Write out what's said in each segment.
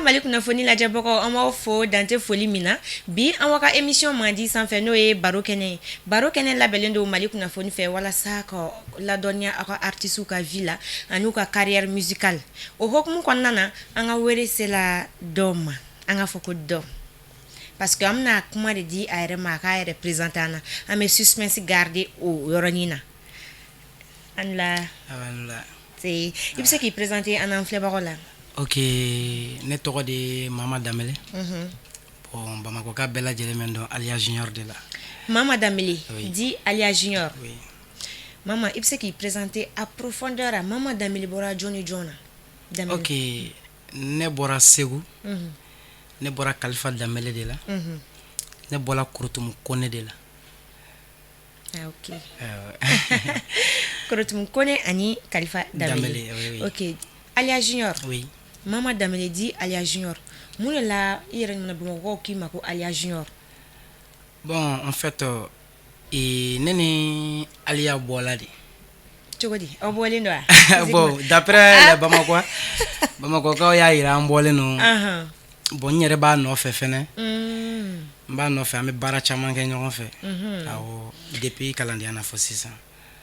Mali kunnafoni lajɛbagaw an b'aw fo dante foli min na bi an ka émission mandi sanfɛ n'o ye baro kɛnɛ baro kɛnɛ labɛnlen don Mali kunnafoni fɛ walasa ka ladɔnniya aw ka artistes ka vie la ani ka carrière musicale o hokumu kɔnɔna na an ka wele sela dɔ ma an ka fɔ ko dɔ parce que am na kuma de di a yɛrɛ ma a k'a yɛrɛ présenter an na an bɛ suspense garder o yɔrɔnin na an la i bɛ se k'i présenter an n'an filɛbagaw la. Ok, ne tɔgɔ de Mama Damele. Bon, Bamako ka bɛɛ lajɛlen mɛn dɔn Alias Junior de la. Mama Damele, oui. Dit Alias Junior. Oui. Mama, i bɛ se k'i présenter à profondeur a Mama Damele bɔra jɔni jɔn na? Ok, ne bɔra Segu. Ne bɔra Kalifa Damele de la. Ne bɔra Kurutumu Kone de la. Ah, ok. Kurutumu Kone ani Kalifa Damele. Oui. Ok. Alias Junior. Oui. Mama Damele dit Alias Junior. Mun de la i yɛrɛ nana Bamakɔ k'i ma ko Alias Junior? Bon, en fait, ne ni Alia bɔla de. Cogo di? Aw bɔlen don wa? Bon, d'après Bamako, Bamakokaw y'a yira an bɔlen don. Bon, n yɛrɛ b'a nɔfɛ fɛnɛ. N b'a nɔfɛ an bɛ baara caman kɛ ɲɔgɔn fɛ. Awɔ, depuis kalandenya na fɔ sisan.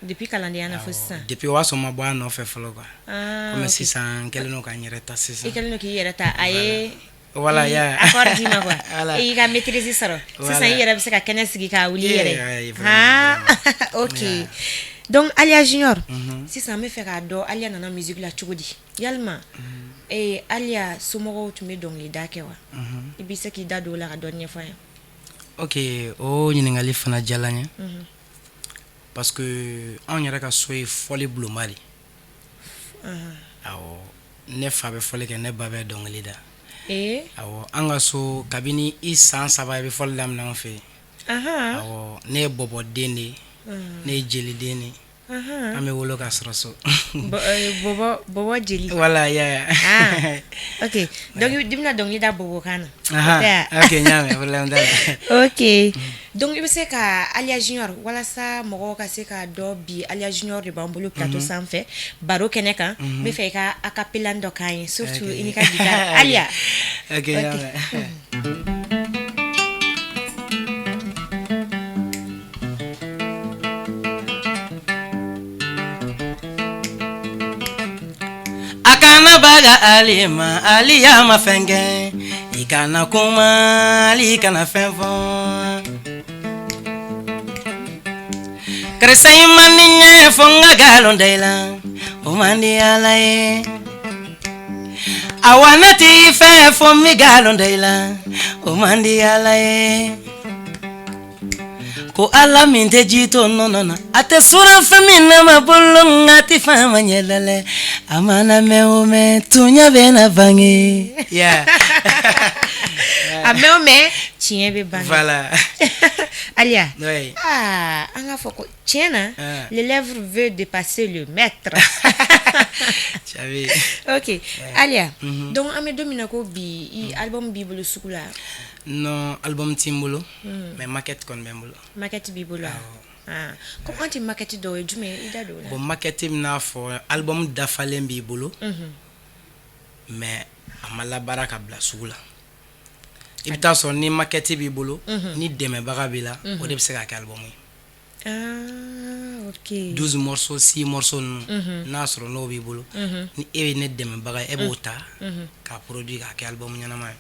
Depuis kalandenya na fɔ sisan. Depuis o y'a sɔrɔ n ma bɔ a nɔfɛ fɔlɔ quoi. Comme sisan n kɛlen don ka n yɛrɛ ta sisan. I kɛlen don k'i yɛrɛ ta a ye voilà ya accord d'i ma quoi. I y'i ka maîtrise sɔrɔ. Sisan i yɛrɛ bɛ se ka kɛnɛ sigi k'a wuli i yɛrɛ. Ok. Donc Alias Junior, sisan n bɛ fɛ k'a dɔn Alias nana musique la cogo di? Yalima Alias somɔgɔw tun bɛ dɔnkilida kɛ wa? I bɛ se k'i da don o la ka dɔɔni ɲɛfɔ an ye. Ok, o ɲininkali fana diyala n ye. Parce que anw yɛrɛ ka so ye fɔli bulonba de. Awɔ, ne fa bɛ fɔli kɛ ne ba bɛ dɔnkili da. Awɔ, an ka so kabini i san 3 i bɛ fɔli daminɛ an fɛ yen. Awɔ, ne ye bɔbɔden de ye, ne ye jeliden de ye. An bɛ wolo ka sɔrɔ so. Bɔbɔ jeli. Voilà, ya. Ok, donc i bɛna dɔnkili da bɔbɔ kan na. Ok, n y'a mɛn, problème t'a la. Ok, donc i bɛ se ka Alias Junior walasa mɔgɔw ka se ka dɔn bi Alias Junior de b'an bolo plateau sanfɛ baro kɛnɛ kan n bɛ fɛ i ka acapella dɔ k'an ye surtout i ni ka guitare Alias. Ok, n y'a mɛn. Akana baga alima aliya mafenge ikana kuma ali kana fenfo Kresai maninya fonga galondela umandi alaye awanati fe fomi galondela umandi alaye ko ala min tɛ jito nɔnɔ a tɛ sura fɛn min na ma bolo nka tɛ fɛn ma ɲɛlɛlɛ a mana mɛn o mɛn tuɲɛ bɛ na bange. A mɛn o mɛn tiɲɛ bɛ bange. Voilà. Alias. Oui. An ka fɔ ko tiɲɛ na l'élève veut dépasser le maître. Chavi. Ok, Alias. Donc an bɛ don min na ko bi i album b'i bolo sugu la. Non, album ti n bolo, mais maquette kɔni bɛ n bolo. Maquette b'i bolo comme an ti maquette dɔw ye jumɛn i da don o la. Bon, maquette bɛ n'a fɔ album dafalen b'i bolo, mais a ma labaara ka bila sugu la. I bɛ taa sɔrɔ ni maquette b'i bolo, ni dɛmɛbaga b'i la, o de bɛ se ka kɛ album ye. Ok. 12 morceaux, 6 morceaux ninnu n'a sɔrɔ n'o b'i bolo, ni e ye ne dɛmɛbaga ye e b'o ta k'a produit k'a kɛ album ɲɛnama ye.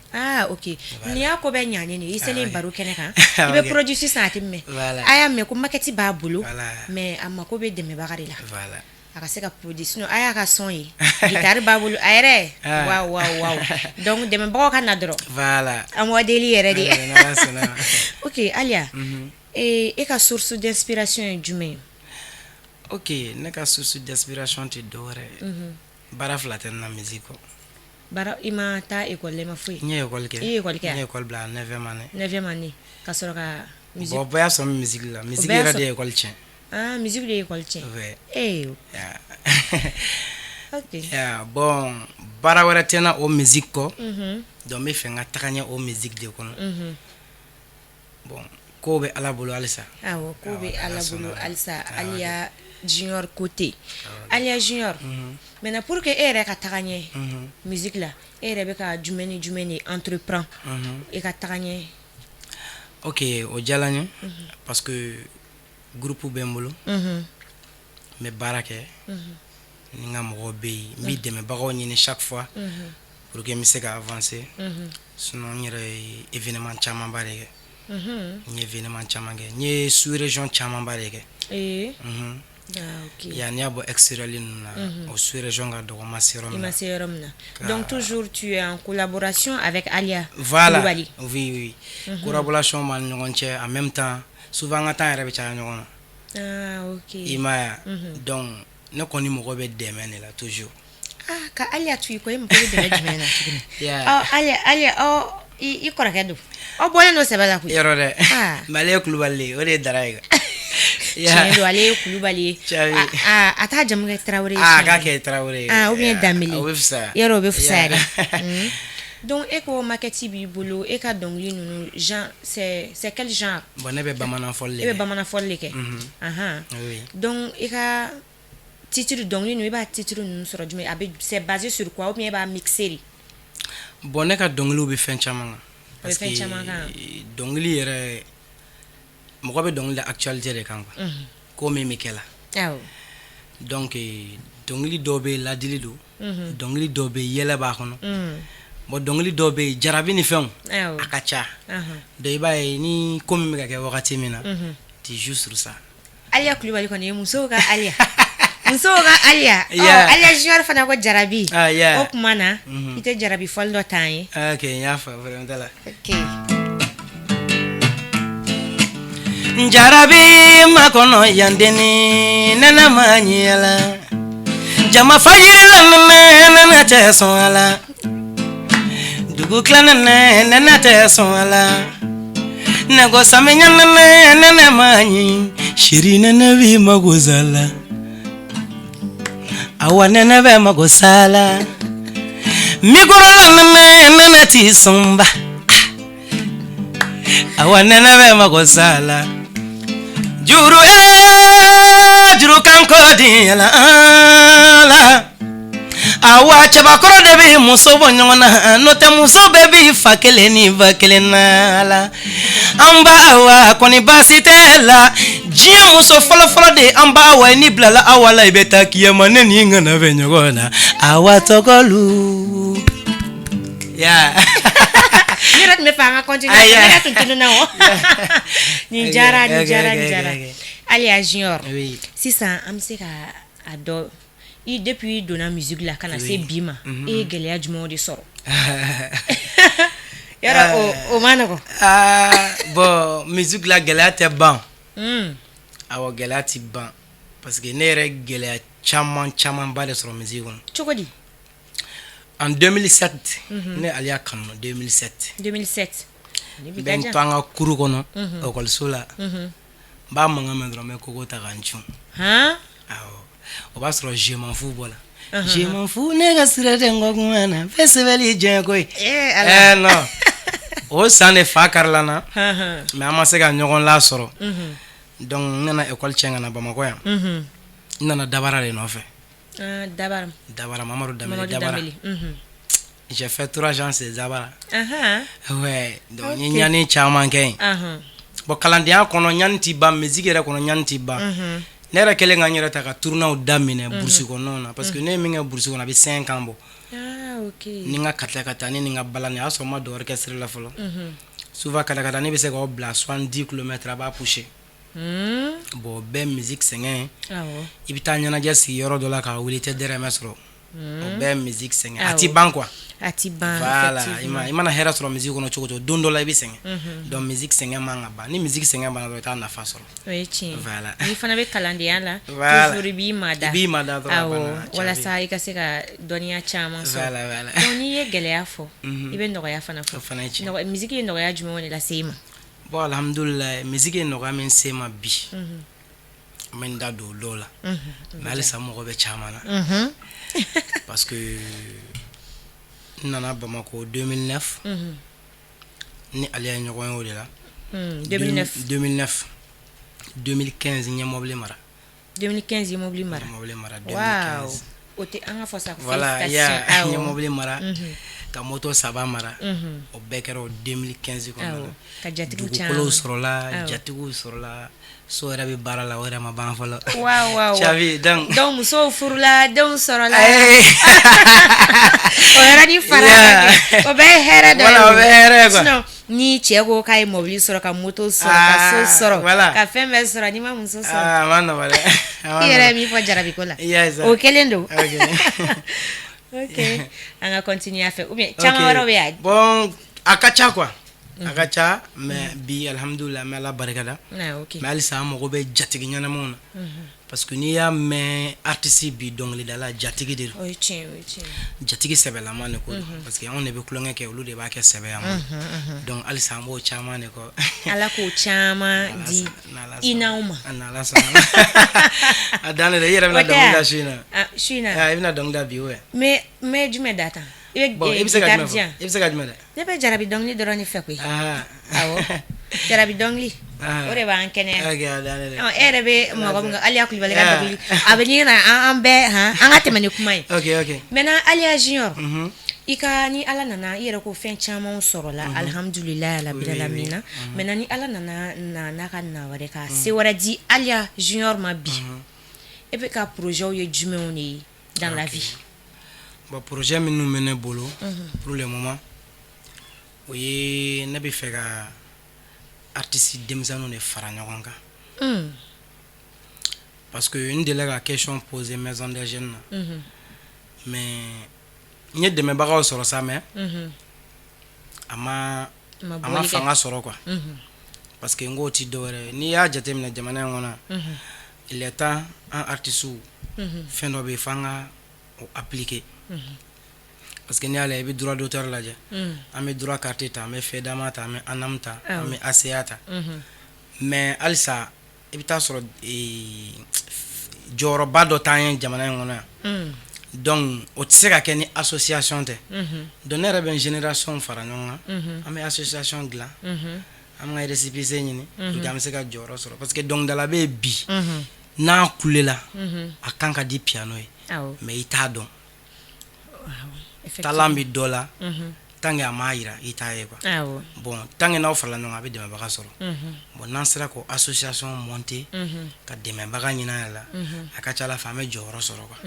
Ok. Ni y'a ko bɛ ɲanen de i selen baro kɛnɛ kan i bɛ produit sisan a tɛ mɛn. A y'a mɛn ko maquette b'a bolo mais a mako bɛ dɛmɛbaga de la. A ka se ka produit sinon a y'a ka son ye guitare b'a bolo a yɛrɛ waaw donc dɛmɛbagaw ka na dɔrɔn. Voilà. A mɔ deli yɛrɛ de. Ok, Alias. E ka source d'inspiration ye jumɛn ye? Ok, ne ka source d'inspiration tɛ dɔwɛrɛ ye. Baara fila tɛ n na musique kɔ. Baara i ma taa école la i ma foyi? N ye école kɛ. I ye école kɛ? N ye école bila 9e année. 9e année ka sɔrɔ ka musique. Bon, bɛɛ y'a sɔrɔ musique la. Musique yɛrɛ de ye école tiɲɛ. Musique de ye école tiɲɛ. Oui. Ok. Bon, baara wɛrɛ tɛ n na o musique kɔ. Donc n bɛ fɛ n ka taga ɲɛ o musique de kɔnɔ. Bon, ko bɛ Ala bolo halisa. Awɔ, ko bɛ Ala bolo halisa. Alias Junior côté Alia Junior maintenant pour que ere ka tagagne musique là ere be ka jumeni entreprend e ka tagagne OK o jalanye parce que groupe bembolo me barake ni nga mo be mi de me bago ni chaque fois pour que mi se ka avancer sinon ni événement chama bareke ni événement chama ge ni sous région chama bareke OK ya ni abo extérieur au sous région ga do maserom donc toujours tu es en collaboration avec Alia voilà oui collaboration man ngonche en même temps souvent ngata rebe cha ngon OK ima donc ne koni mo go be demene la toujours ka Alia tu ko mo ko de demene Alia i korakedo bole no sebala ku erode male kulubali o de daraiga Tiens, aller Koulibaly. Ata jamga Traoré. Ka ke Traoré. Ou bien Dambélé. Wefsa. Yero wefsa. Donc eko marketing bi bolo e ka dongli nous genre c'est quel genre? Bon ebe bamana folle. Ebe bamana folle ke. Oui. Donc e ka titre dongli nous e ba titre nous sur du mais c'est basé sur quoi ou bien ba mixer? Bon e ka dongli obi fenchamanga. Parce que dongli ere mo be dongli actualité de kan quoi ko me mikela donc dongli dobe la dilido dongli dobe yela ba kono bo dongli dobe jarabi ni fen akacha de ba ni ko me ga ke wakati mina ti juste sur ça Alia Koulibaly ko ne muso ga Alia Alia Alia Junior fana ko jarabi o kuma na ite jarabi foldo tan OK ya fa vraiment là OK Jarabi makono yandeni nana manyela jama fayila nana teson ala dugu klana nana teson ala nego samenya nana manyi shirina nabi magozala awana nabe magosala migorola nana tisomba awana nabe magosala Juru kanko diala ala awa chaba koro de bi muso bonyona no te muso bebi fakele ni vakele nala amba awa koni basitela jia muso folo de amba awa ni blala awala ibeta kiyama neni ngana benyogona awa tokolu Nirat me fanga continue nirat tuntunu na o ni jara Alia Junior si ça am se ka ado i depuis dona musique la kana se bima e gelea jumo de soro yara o manako bon musique la gelea te ban awa gelea ti ban parce que ne re gelea chaman ba de soro musique on chokodi en 2007 ne Alia kan 2007 ben tanga kuru kono okol sola ba manga mendro me koko ta ganchu o ba soro je m'en fous bola je m'en fous ne ga sire de ngogwana fesebeli je koy non o sane fa karlana mais amase ga nyogon la soro donc nana école chenga na Bamako ya nana dabara le no fe Dabara Mamadou Dambélé. J'ai fait 3 ans chez Dabara. Ouais, donc nyani chama ken. Bo kalandia kono nyanti ba musique era kono nyanti ba. Nera kele nganyera ta ka tourna o damine boursi kono na parce que ne minga boursi kono bi 5 ans bo. OK. Ninga kata ni ninga balani aso ma do orchestre la folo. Souvent kata ni be se ko bla 70 km ba pusher. Bo be musique singing ibita nyana jasi yoro dola ka wulite dere mesro be musique singing ati ban quoi ati ban voilà ima na hera soro musique no chokoto dondo la bi singing donc musique singing manga ba ni musique singing ba na ta na fa soro voilà ni fana be kalandia la toujours bi mada wala sa ika se ka donia chama so voilà doni ye gelea fo ibe ndo ya fana fo no musique ndo ya jumo ne la sema bon alhamdulillah musique no ga men sema bi men da do lola mais ali sa mo be chamana parce que nana Bamako 2009 ni ali a nyogon o de la 2009 2015 nya mobile mara 2015 ye mobili mara. Wow. O te an ka fɔ sa. Voilà, ya ye mobili mara. Ka moto saba mara. O bɛɛ kɛra o 2015 kɔnɔ. Ka jatigiw caman. Dugukolow sɔrɔla, jatigiw sɔrɔla. So yɛrɛ bɛ baara la o yɛrɛ ma ban fɔlɔ. Wow. Chavi donc musow furula, denw sɔrɔla. O yɛrɛ ni fara. O bɛɛ ye hɛrɛ dɔ ye. Voilà, o bɛɛ hɛrɛ ye quoi. Sinon ni cɛ ko k'a ye mobili sɔrɔ, ka moto sɔrɔ, ka so sɔrɔ, ka fɛn bɛɛ sɔrɔ, ni ma muso sɔrɔ. Ma nɔgɔ dɛ. I yɛrɛ ye min fɔ jarabiko la. O kelen don. Ok. An ka continuer a fɛ. Ou bien caman wɛrɛw bɛ yan. Bon, a ka ca quoi. A ka ca mais bi alhamdulillah an bɛ Ala barikada. Mais halisa an mago bɛ jatigi ɲɛnamaw na. Parce que n'i y'a mɛn artiste bi dɔnkilidala jatigi de don. O ye tiɲɛ ye. Jatigi sɛbɛlama de ko don. Parce que anw de bɛ kulonkɛ kɛ olu de b'a kɛ sɛbɛya ma. Donc halisa an b'o caman de kɔ. Ala k'o caman di i n'anw ma. N'Ala sɔnna. A dan de i yɛrɛ bɛna dɔnkilida su in na. Su in na. I bɛna dɔnkilida bi o ye. Mais jumɛn da tan? Bon, i bɛ se ka jumɛn fɔ? I bɛ se ka jumɛn dɛ? Ne bɛ jarabi dɔnkili dɔrɔn de fɛ koyi. Awɔ. Jarabi dɔnkili. O de b'an kɛnɛya. E yɛrɛ bɛ mɔgɔ min kan Aliya Kulibali ka dɔnkili. A bɛ ɲini ka an bɛɛ an ka tɛmɛ ni kuma ye. Ok. Maintenant Aliya Junior. I ka ni Ala nana i yɛrɛ ko fɛn caman sɔrɔla alhamdulilayi rabbil alamin. Maintenant ni Ala nana n'a ka na wɛrɛ ka se wɛrɛ di Aliya Junior ma bi. E bɛ ka projet ye jumɛnw de ye dans la vie? Bon, projet minnu bɛ ne bolo pour le moment o ye ne bɛ fɛ ka artiste denmisɛnninw de fara ɲɔgɔn kan. Parce que n delila ka question poser maison des jeunes na. Mais n ye dɛmɛbagaw sɔrɔ sa mais a ma fanga sɔrɔ quoi. Parce que n k'o ti dɔwɛrɛ n'i y'a jateminɛ jamana in kɔnɔ il est temps an artistes fɛn dɔ bɛ yen f'an ka o appliquer. Parce que n'i y'a lajɛ i bɛ droit d'auteur lajɛ an bɛ droit carte ta an bɛ FEDAMA ta an bɛ ANAM ta an bɛ ACA ta mais halisa i bɛ taa sɔrɔ jɔyɔrɔba dɔ t'an ye jamana in kɔnɔ yan donc o tɛ se ka kɛ ni association tɛ donc ne yɛrɛ bɛ génération fara ɲɔgɔn kan an bɛ association dilan an bɛ ka récépissé ɲini pour que an bɛ se ka jɔyɔrɔ sɔrɔ parce que dɔnkilidala bɛ yen bi n'a kulela a kan ka di piano ye mais i t'a dɔn. Talent bi dɔ la tant que a m'a yira i t'a ye quoi. Bon tant que n'aw farala ɲɔgɔn kan a bɛ dɛmɛbaga sɔrɔ. Bon n'an sera ko association monter ka dɛmɛbaga ɲini a la a ka ca Ala fɛ an bɛ jɔyɔrɔ sɔrɔ quoi.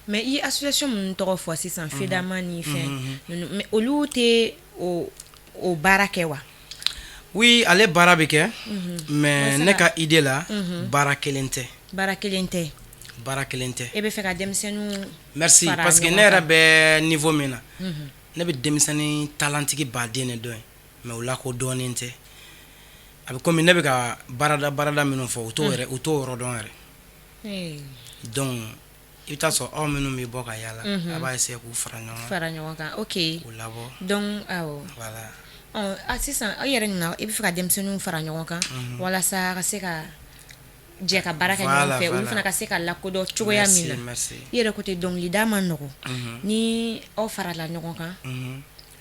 Mais i association minnu tɔgɔ fɔ sisan FEDAMA ni fɛn mais olu tɛ o baara kɛ wa? Oui, ale baara bɛ kɛ mais ne ka idée la baara kelen tɛ. Baara kelen tɛ. Baara kelen tɛ. E bɛ fɛ ka denmisɛnninw merci parce que ne yɛrɛ bɛ niveau min na ne bɛ denmisɛnnin talentigi baden de dɔn mais o la ko dɔɔnin tɛ a bɛ komi ne bɛ ka baarada minnu fɔ u t'o yɔrɔ dɔn yɛrɛ donc i bɛ taa sɔrɔ aw minnu bɛ bɔ ka yaala a b'a essayer k'u fara ɲɔgɔn kan ok k'u labɔ donc awɔ voilà sisan aw yɛrɛ ɲina i bɛ fɛ ka denmisɛnninw fara ɲɔgɔn kan walasa a ka se ka jɛ ka baara kɛ ɲɔgɔn fɛ olu fana ka se ka lakodɔn cogoya min na i yɛrɛ ko ten dɔnkilida ma nɔgɔn ni aw farala ɲɔgɔn kan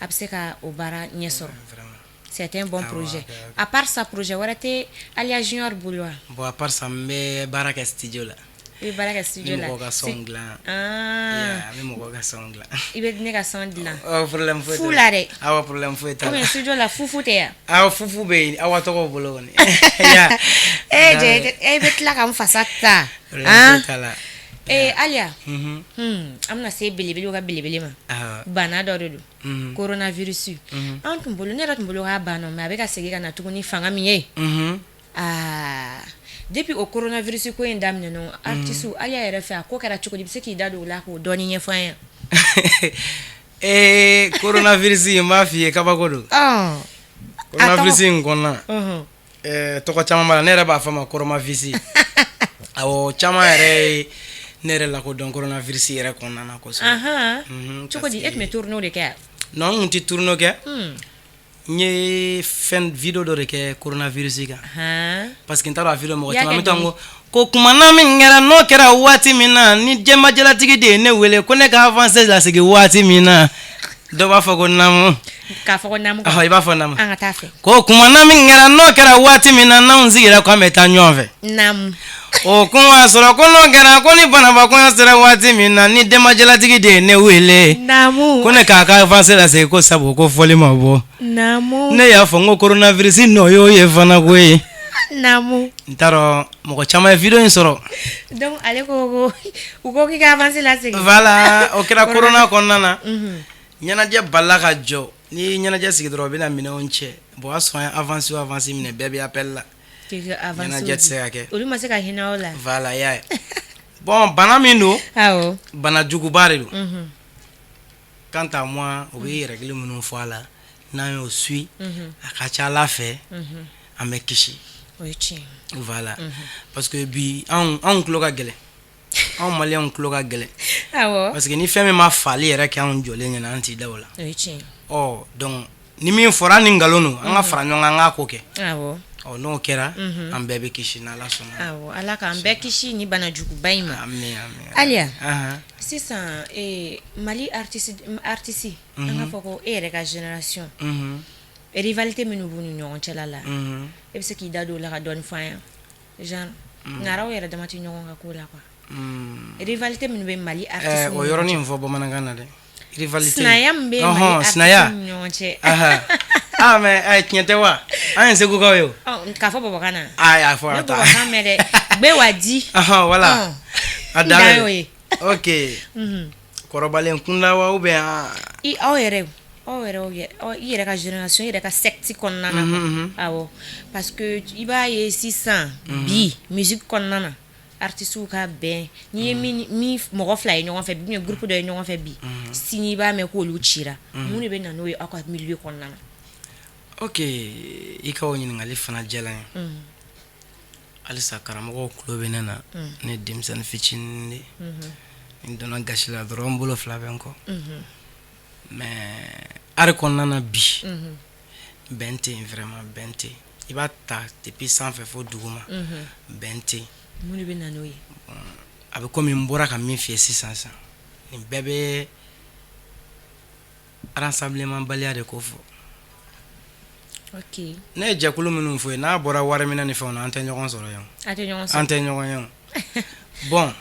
a bɛ se ka o baara ɲɛ sɔrɔ c'est un bon projet à part ça projet wɛrɛ tɛ Aliya Junior bolo wa? Bon à part ça n bɛ baara kɛ studio la. I bɛ baara kɛ studio la. N bɛ mɔgɔw ka son dilan. N bɛ mɔgɔw ka son dilan. I bɛ ne ka son dilan. Problème foyi tɛ. Fu la dɛ. Awɔ problème foyi t'a la. Komi studio la fufu tɛ yan. Awɔ fufu bɛ yen aw tɔgɔ bolo kɔni. E bɛ tila ka n fasa ta. Problème foyi t'a la. Aliya. An bɛna se belebele ka belebele ma. Bana dɔ de don. Coronavirus. An tun bolo ne yɛrɛ tun bolo k'a banna mais a bɛ ka segin ka na tuguni fanga min ye. Depuis o coronavirus ko in daminɛ no artiste Aliya yɛrɛ fɛ a ko kɛra cogo di i bɛ se k'i da don o la k'o dɔɔni ɲɛfɔ an ye. Coronavirus n b'a f'i ye kabako don. Coronavirus in kɔnɔna tɔgɔ caman b'a la ne yɛrɛ b'a fɔ a ma coronavirus awɔ caman yɛrɛ ne yɛrɛ lakodɔn coronavirus yɛrɛ kɔnɔna na kosɛbɛ. Cogo di e tun bɛ tournée de kɛ yan? Non n tɛ tournée kɛ. N ye fɛn video dɔ de kɛ coronavirus kan parce que n t'a dɔn a video mɔgɔ caman bɛ taa ko kumana min kɛra n'o kɛra waati min na ni jɛnbajɛlatigi de ye ne wele ko ne ka avancé lasegin waati min na dɔ b'a fɔ ko namu k'a fɔ ko namu i b'a fɔ namu an ka taa fɛ ko kuma na min kɛra n'o kɛra waati min na n'anw sigira k'an bɛ taa ɲɔgɔn fɛ namu o kun b'a sɔrɔ ko n'o kɛra ko ni banabakoya sera waati min na ni denbajalatigi de ye ne wele namu ko ne k'a ka avance lase ko sabu ko fɔli ma bɔ namu ne y'a fɔ n ko coronavirus nɔ y'o ye fana koyi namu n t'a dɔn mɔgɔ caman ye video in sɔrɔ donc ale ko u ko k'i ka avance lasegin voilà o kɛra corona kɔnɔna na ɲɛnajɛ balila ka jɔ ni ɲɛnajɛ sigi dɔrɔn u bɛna minɛnw cɛ bon o y'a sɔrɔ an ye avance minɛ bɛɛ bɛ appel la ɲɛnajɛ tɛ se ka kɛ olu ma se ka hinɛ o la voilà y'a ye bon bana min don awɔ bana juguba de don quant à moi o bɛ règle minnu fɔ a la n'an y'o suit a ka ca Ala fɛ an bɛ kisi o ye tiɲɛ voilà parce que bi anw tulo ka gɛlɛn anw maliyɛnw tulo ka gɛlɛn awɔ parce que ni fɛn min ma fali yɛrɛ kɛ anw jɔlen ɲɛna an t'i da o la o ye tiɲɛ donc ni min fɔra ni nkalon don an ka fara ɲɔgɔn kan an k'a ko kɛ awɔ n'o kɛra an bɛɛ bɛ kisi n'Ala sɔnna awɔ Ala k'an bɛɛ kisi ni bana juguba in ma amin Aliya sisan Mali artiste an k'a fɔ ko e yɛrɛ ka génération rivalité minnu b'u ni ɲɔgɔn cɛla la e bɛ se k'i da don o la ka dɔɔni fɔ an ye genre ŋaraw yɛrɛ dama tɛ ɲɔgɔn ka ko la quoi rivalité minnu bɛ Mali artiste o yɔrɔnin fɔ bamanankan na dɛ rivalité sinaya min bɛ Mali artiste ni ɲɔgɔn cɛ mais tiɲɛ tɛ wa an ye segukaw ye o k'a fɔ babakan na a fɔ ne babakan mɛn dɛ bɛɛ wa di voilà a dan y'o ye ok kɔrɔbalen kunda wa ou bien aw yɛrɛ i yɛrɛ ka génération i yɛrɛ ka secte kɔnɔna na awɔ parce que i b'a ye sisan bi musique kɔnɔna na artistes ka bɛn n'i ye min mɔgɔ fila ye ɲɔgɔn fɛ bi ou groupe dɔ ye ɲɔgɔn fɛ bi sini i b'a mɛn k'olu cira mun de bɛ na n'o ye aw ka milieu kɔnɔna na ok i ka o ɲininkali fana diyala n ye halisa karamɔgɔw tulo bɛ ne na ne ye denmisɛnnin fitinin de n donna gasi la dɔrɔn n bolo fila bɛ n kɔ mais ari kɔnɔna na bi bɛn tɛ yen vraiment bɛn tɛ yen i b'a ta depuis sanfɛ fo duguma bɛn tɛ yen mun de bɛ na n'o ye a bɛ komi n bɔra ka min f'i ye sisan nin bɛɛ bɛ rassemblement baliya de ko fɔ ok ne ye jɛkulu minnu fɔ ye n'a bɔra wari minɛ ni fɛnw na an tɛ ɲɔgɔn sɔrɔ yan an tɛ ɲɔgɔn ye bon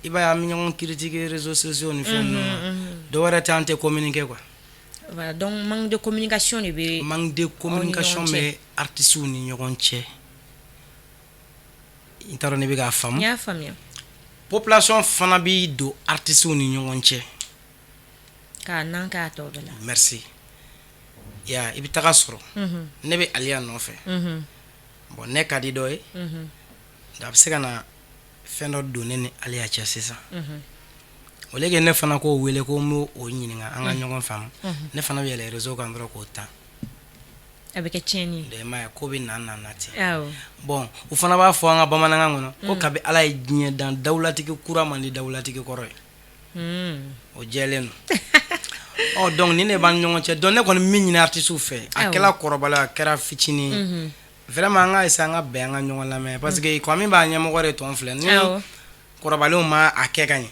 i b'a ye an bɛ ɲɔgɔn critiquer réseaux sociaux ni fɛn ninnu na dɔwɛrɛ tɛ an tɛ communiquer quoi voilà donc manque de communication de bɛ manque de communication bɛ artistes ni ɲɔgɔn cɛ i t'a dɔn ne bɛ k'a faamu n y'a faamuya population fana bɛ don artistes ni ɲɔgɔn cɛ k'a nan k'a tɔ bɛɛ la merci ya i bɛ taga sɔrɔ ne bɛ Aliya nɔfɛ bon ne ka di dɔ ye a bɛ se ka na fɛn dɔ don ne ni Aliya cɛ sisan au lieu que ne fana k'o wele ko n b'o ɲininka an ka ɲɔgɔn faamu ne fana bɛ yɛlɛ réseau kan dɔrɔn k'o ta a bɛ kɛ tiɲɛni ye ma ye ko bɛ na ten awɔ bon u fana b'a fɔ an ka bamanankan kɔnɔ ko kabi Ala ye diɲɛ dan dawulatigi kura man di dawulatigi kɔrɔ ye o jɛlen don donc ni ne b'an ɲɔgɔn cɛ donc ne kɔni min ɲini artistes fɛ a kɛra kɔrɔbala a kɛra fitinin vraiment an ka essayer an ka bɛn an ka ɲɔgɔn lamɛn parce que quoi min b'a ɲɛmɔgɔ de tɔn filɛ ni kɔrɔbalenw ma a kɛ ka ɲɛ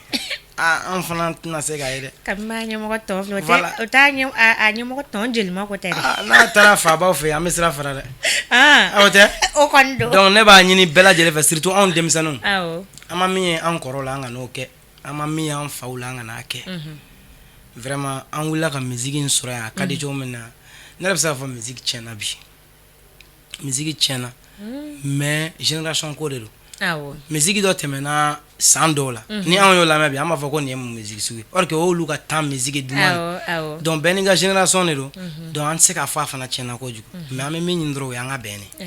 an fana tɛna se k'a ye dɛ kabi b'a ɲɛmɔgɔ tɔn filɛ o t'a a ɲɛmɔgɔ tɔn jelima ko tɛ dɛ n'a taara fabaw fɛ an bɛ sira fara dɛ aw tɛ o kɔni don donc ne b'a ɲini bɛɛ lajɛlen fɛ surtout anw denmisɛnninw awɔ an ma min ye an kɔrɔw la an ka n'o kɛ an ma min ye an faw la an ka n'a kɛ vraiment an wulila ka musique in sɔrɔ yan a ka di cogo min na ne yɛrɛ bɛ se k'a fɔ musique tiɲɛna bi musique tiɲɛna mais génération ko de don awɔ musique dɔ tɛmɛna san dɔw la ni anw y'o lamɛn bi an b'a fɔ ko nin ye mun musique sugu ye or que o y'olu ka temps musique duman awɔ donc bɛɛ n'i ka génération de don donc an tɛ se k'a fɔ a fana tiɲɛna kojugu mais an bɛ min ɲini dɔrɔn o ye an ka bɛn de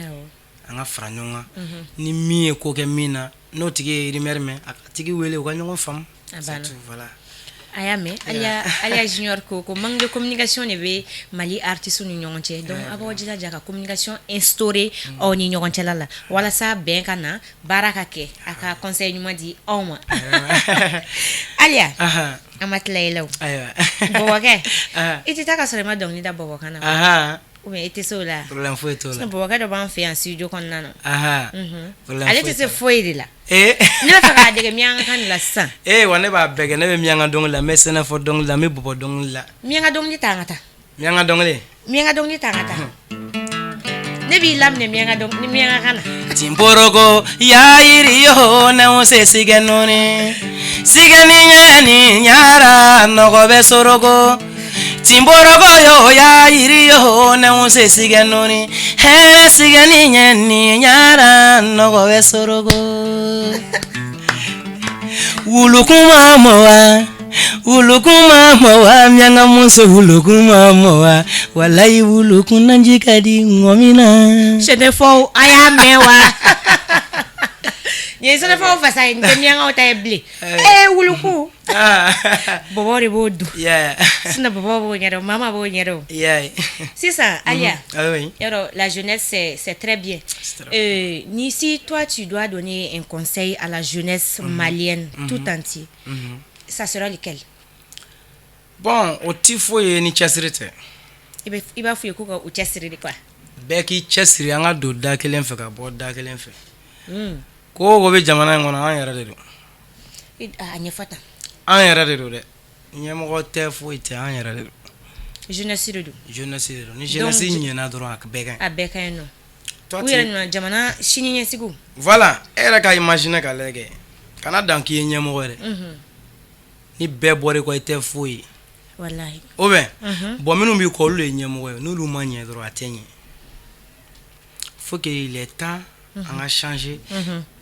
an ka fara ɲɔgɔn kan ni min ye ko kɛ min na n'o tigi ye rumeur mɛn a ka tigi wele u ka ɲɔgɔn faamu c'est tout voilà a y'a mɛn Aliya Junior ko manque de communication de bɛ Mali artistes ni ɲɔgɔn cɛ donc a b'aw jilaja ka communication instaurer aw ni ɲɔgɔn cɛla la walasa bɛn ka na baara ka kɛ a ka conseil ɲuman di aw ma Aliya an ma tila i la o bɔbɔkɛ i tɛ taa ka sɔrɔ i ma dɔnkili da bɔbɔkan na mais était ça là problème foyi to la c'est pour ka ban fi en studio kon nana aha problème allez te foyi de la ne fa ka de mianga kan la san wane ba bege ne be mianga dong la mais sena fo dong la me bobo dong la mianga dong ni tangata mianga dong ni tangata ne bi lam ne mianga dong ni mianga kana timborogo ya iri yo na o se sigenoni nyani nyara no go be sorogo timborogo yo ya iri yo na o se sigenoni he sigani nyani nyara no go be sorogo ulukuma mowa myanga muso ulukuma mowa walai ulukuna njikadi ngomina chene fo aya mewa ye chene fo fasa nge myanga otable uluku bobori bodu sina bobo nyero mama bo nyero c'est ça Alia. Oui. La jeunesse c'est très bien. Ni si toi tu dois donner un conseil à la jeunesse malienne tout entier. Ça sera lequel? Bon, au tifo ye ni chasirete. Iba fu yeko ko chasirete quoi. Beki chasiri anga do da kelen fe ka bo da kelen fe. Ko go be jamana ngona an yara de do. Anya fata. An yara de do de. Nyemo ko te fu ite an yara de do. Jeunesse de do. Ni jeunesse nyena do ak beka. Abeka no. Toi tu na jamana shininye sigu. Voilà, era ka imaginer ka lege. Kana danki nyemo ko de. Ni be bore ko ite fu yi. Wallahi. Obe. Bon minu bi ko lu nyemo ko no lu manye do atenye. Faut que l'état a changé.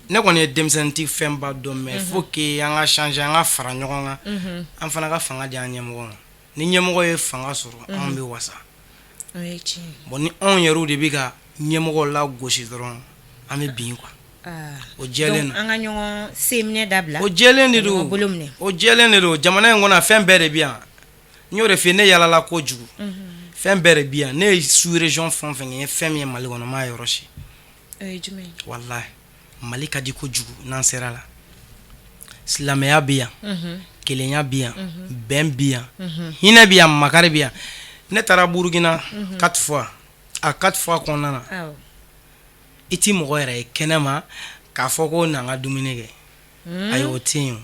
Ne connais demsenti femba do mais faut que a changé a fara nyogonga. An fana ka fanga di anyemo. Ni nyemo ye fanga soro an bi wasa. Bon ni on yeru de biga nyemo la goshi doron an bi bin quoi. O jelen an ga nyongo semne dabla. O jelen de do. O jelen de do jamana ngona fembe de bien. Nyore fe ne yala la ko jugu. Fembe bien ne sous région fon fen femme mali gono ma yoroshi. Jume. Wallahi mali ka di ko jugu nan sera la. Silamaya bien. Kelenya bien. Ben bien. Hina bien makare bien. Ne tara Burkina 4 fois. À 4 fois qu'on en a. Iti mo yere kenema ka foko na nga duminege. Ayo tin.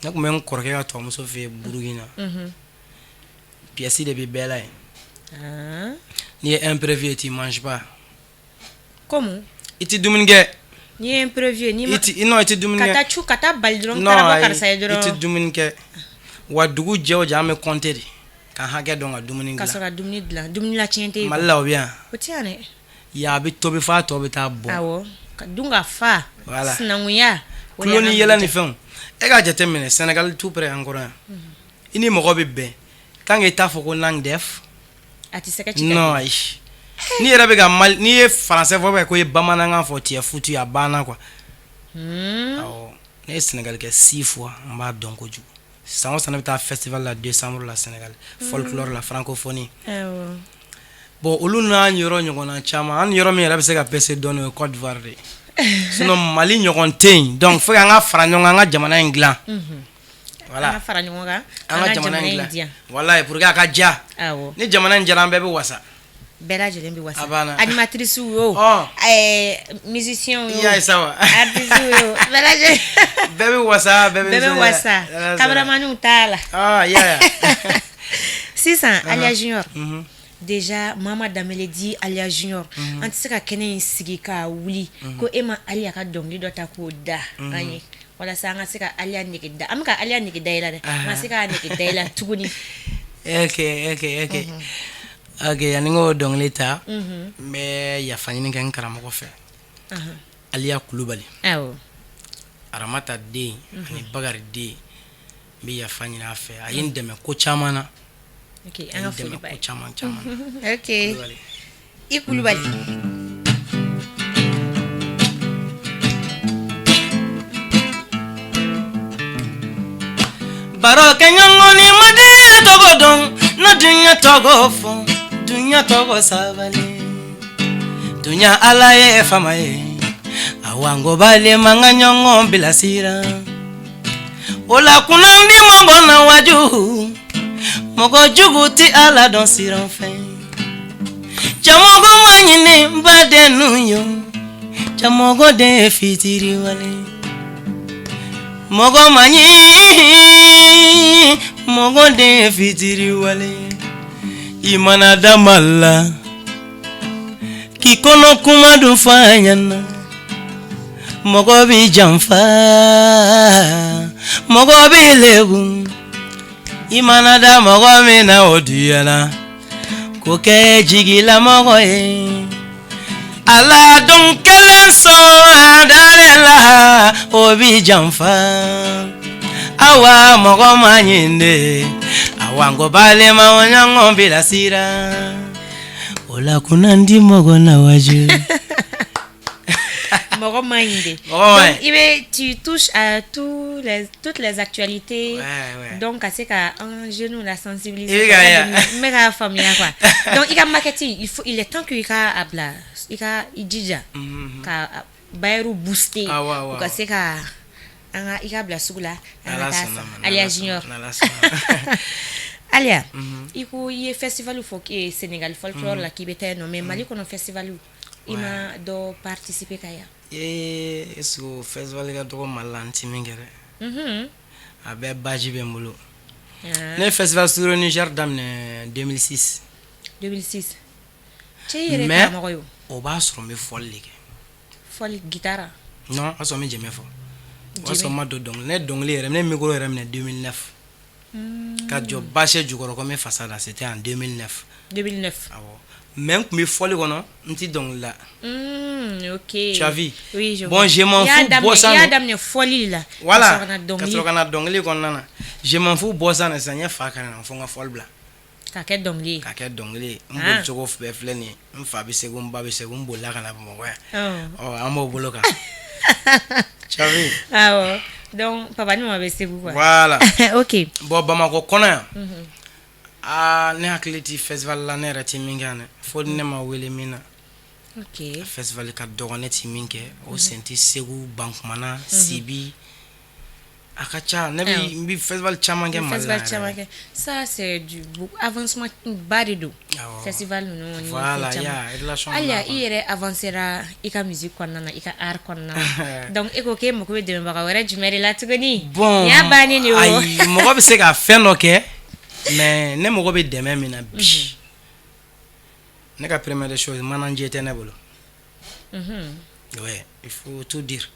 Na ko men korke ka to mo so fe Burkina. Pièce de bébé ni imprévu tu manges pas. Comment? Iti duminege. Ni imprévu ni iti non iti duminege. Kata chu kata baldron karaba karsa yedro. Iti duminege. Wa dugu jewo jame compter. Kan hage donga duminege. Kasora dumini la chiente. Malla bien. Otiane. Ya bi tobi fa tobi ta bo. Awo. Dunga fa. Voilà. Sinanguya. Kloni yela ni fen. E ga jete mene Sénégal tout près encore. Ini mo gobe be. Tant que ta foko lang def. Ati seka chika. Non ai. Ni era be ga mal ni e français fo be ko e bamana nga fo tie futu ya bana quoi. Awo. Ne Sénégal ke 6 fois mba donko ju. Sango sana bita festival la décembre la Sénégal. Folklore la francophonie. Awo. Bon olu na nyoro nyogona chama an yoro mi era be se ga pese donne Côte d'Ivoire. Sinon Mali nyogon tein donc faut nga fara nyonga nga jamana inglan. Voilà. Nga fara nyonga nga jamana inglan. Wallahi pour ga ka ja. Awo. Ni jamana njaran bebe wasa. Bela jelen bi wasa. Abana. Animatrice yo. Musicien yo. Ya sawa. Artiste yo. Bela jelen. Bebe wasa, bebe wasa. Cameraman utala. Yeah. Sisa Alia Junior. Déjà Mama Damele dit Alia Junior anti ka kenen sigi ka wuli ko ema Alia ka dongli dota ko da ani wala sanga sika Alia niki da amka Alia niki da ila ma sika niki da ila tuguni okay aningo dongli ta me ya fanyini kan karamo ko fe Alia Kulubali awo aramata de ani bagari de bi ya fanyina fe ayin deme ko chamana. Okay, anga fuli bai. Chaman. Okay. Ikulubali. Baro kenyongo ni madile togodon, na dunya togo fon, dunya togo savale. Dunya alaye famaye, awango bale manga nyongo bila sira. Ola kunandi mambona waju. Mogo juguti ala don siran fin nuyo chamogo de fitiri wale mogo manyi mogo de fitiri wale imana damalla kikono kuma du fanyana mogo bi jamfa mogo bi lebu imana da mogo mina odiyana koke jigila mogo ala don kelen so adalela obi jamfa awa mogo manyinde awango bale maonyango bila sira ola kunandi mogo na waju mogo manyinde. Tu touches à toutes les actualités. Ouais. Donc c'est qu'à un genou la sensibilité mais la famille quoi. Donc il a marketing, il est temps qu'il a abla il déjà ka bayru booster pour que c'est qu'à il a bla sugula Alia Junior Alia il y a festival au Sénégal folklore la qui était nommé Mali qu'on a festival ima do participer kaya so festival ga do malanti mingere abe baji be mbulu le festival sur Niger damne 2006 chere ka magoyo o ba so me folle guitare non aso me jeme fo aso ma do dong ne dong le ne micro rem ne 2009 ka jo bache jugoro ko me fasada c'était en 2009 awo même me folle kono nti dong la OK tu as vu oui je bon je m'en fous bossa ya dam ne folle la voilà quand on a dongli kon nana je m'en fous bossa na sanya fa kana na fonga folle bla ka ke dongli mbo jogo fe fleni mfa bi segum ba bi segum bola kana mo wa amo boloka tu as vu donc papa ni mo be segou quoi voilà OK bo Bamako kona ne hakliti festival la ne rati mingane fo ne ma wele mina OK festival ka dogone ti minke o senti segu bankmana sibi akacha ne bi festival chamange festival chamange ça c'est du avancement barido festival non voilà ya relation alia ire avancera ika musique konna ika art konna donc eko ke mo ko de mbaka wara jumeri la tugoni bon ya bani ni ay mo ko be se ka fendo ke mais ne mo ko be demain mina bi ne ka première chose manager tenebolo ouais il faut tout dire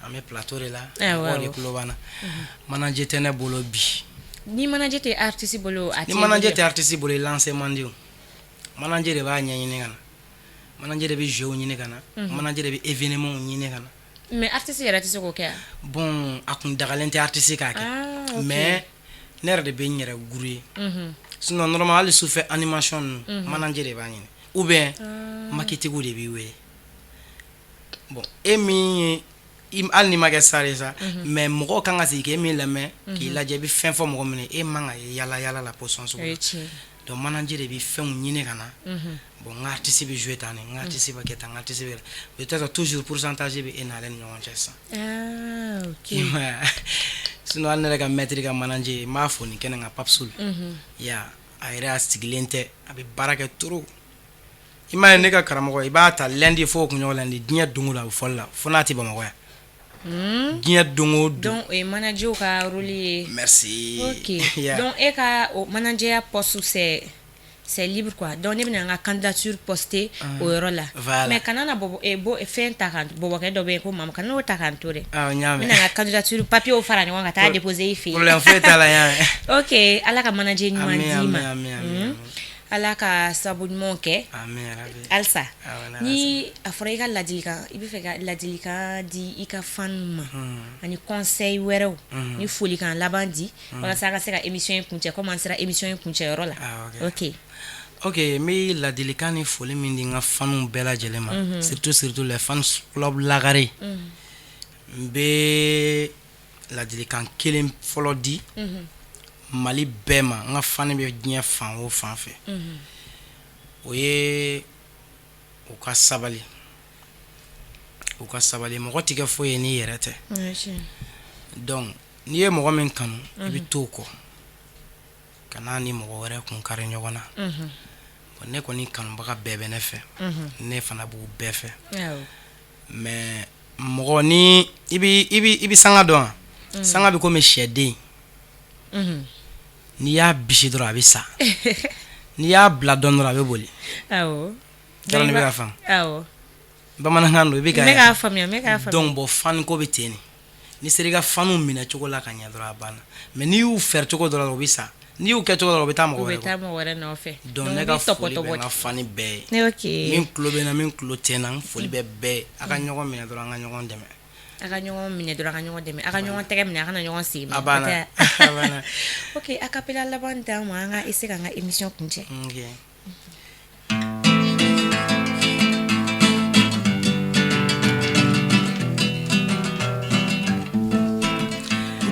à mes plateaux là on est globana manager tenebolo bi ni manager te artiste bolo ati ni manager te artiste bolo lancer mandio manager de ba nyanyi ne kana manager de bi jeu nyine kana manager de bi événement nyine kana mais artiste ya artiste ko ke bon akun dagalente artiste ka ke mais ner de be nyere guru sinon normal sous fait animation manager de ba nyine ou bien marketing de bi we bon emi im al ni maga sare ça mais moko kanga si ke mi lame ki la je bi fin fo moko mene e manga yala la position so donc manager de bi fin nyine kana bon artiste bi jouer tane artiste ba keta artiste bi peut-être toujours pourcentage bi enalen nyon chessa OK sinon al ne ga mettre ga manager ma fo ni kenanga papsul ya ayra stiglente abi baraka turu ima ne ga karamo iba ta lundi fo ko nyolandi dinya dungula folla fonati ba magoya dinya dungo donc e manager ka rôle merci OK donc e ka manager poste c'est libre quoi donc ne bina nga candidature postée au rôle là mais kanana bobo e bo e fin takant bobo ke do be ko mam kanano takant tore nyame nga candidature papier o farani wanga ta déposer ifi problème fait ala ya OK ala ka manager ni mandima ala ka sabunmo ke alsa ni afrika ladilika ibi feka ladilika di ika fanma ani conseil wero ni foli kan labandi wala saka seka émission kunche comment sera émission kunche rola OK mais ladilika ni foli mindi nga fanu bela jelema surtout les fans club lagare be ladilika kelen folo di Mali bema nga fani be dinya fan o fan fe oye o ka sabali mo goti ke foye ni yerete donc ni e mo men kanu ibi toko kana ni mo wore kun kare nyogona ne kɔni kanubaga bɛɛ bɛ ne fɛ ne fana b'u bɛɛ fɛ mais mɔgɔ ni ibi sanga dɔn sanga bi komi sɛden ni y'a bisi dɔrɔn a bɛ sa ni y'a bila dɔn dɔrɔn a bɛ boli kɛra ne bɛ ka faamu bamanankan don i bɛ ka faamuya donc bon fan ko bɛ ten ni sera i ka fanu minɛ cogo la ka ɲɛ dɔrɔn a banna mais ni y'u fɛrɛ cogo dɔrɔn o bɛ sa ni y'u kɛ cogo dɔrɔn o bɛ taa mɔgɔ wɛrɛ nɔfɛ donc ne ka foli bɛ n ka fani bɛɛ ye min tulo bɛ na min tulo tɛ na foli bɛ bɛɛ a ka ɲɔgɔn minɛ dɔrɔn an ka ɲɔgɔn dɛmɛ a ka ɲɔgɔn minɛ dɔrɔn a ka ɲɔgɔn dɛmɛ a ka ɲɔgɔn tɛgɛ minɛ a kana ɲɔgɔn sen minɛ a banna ok a capella laban d'an ma an ka essayer k'an ka émission kuncɛ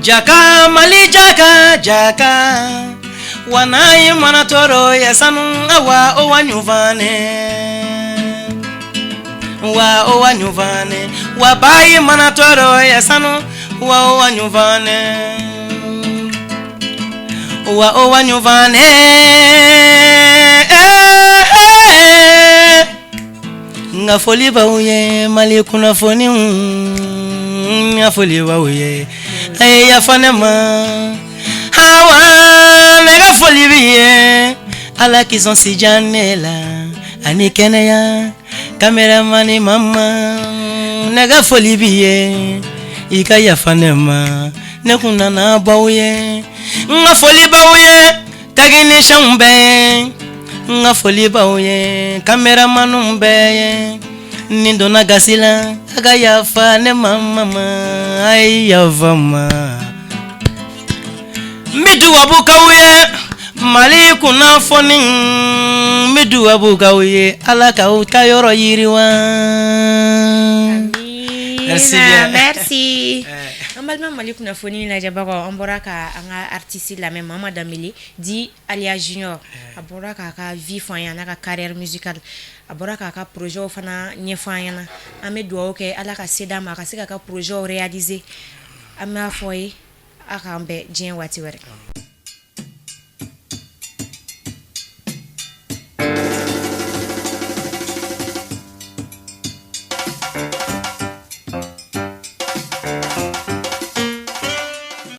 Jaka Mali jaka wanai manatoro ya sanu awa o wanyuvane wa bayi manatoro ya sanu wa o wanyuvane nga foli ba uye Mali kuna foni nga foli ba uye ay ya fanema hawa nega foli biye ala kison si janela ani keneya cameraman mama nega foli biye ika ya fanema ne kunana bawye nga foli bawye kagini shambe nga foli bawye cameraman mbe nindona gasila aga ya fanema mama ay ya vama midu abukawiye Mali kuna foni midu abukawiye ala ka uta yoro yiriwa merci normalement Mali kuna foni la jabako ambora ka anga artiste la même Mama Dambélé di Alia Junior abora ka vie fanya ka carrière musicale abora ka projet fana nyefanya na ame duo ke ala ka sedama ka sika ka projet réaliser ama foye akambe dien wati were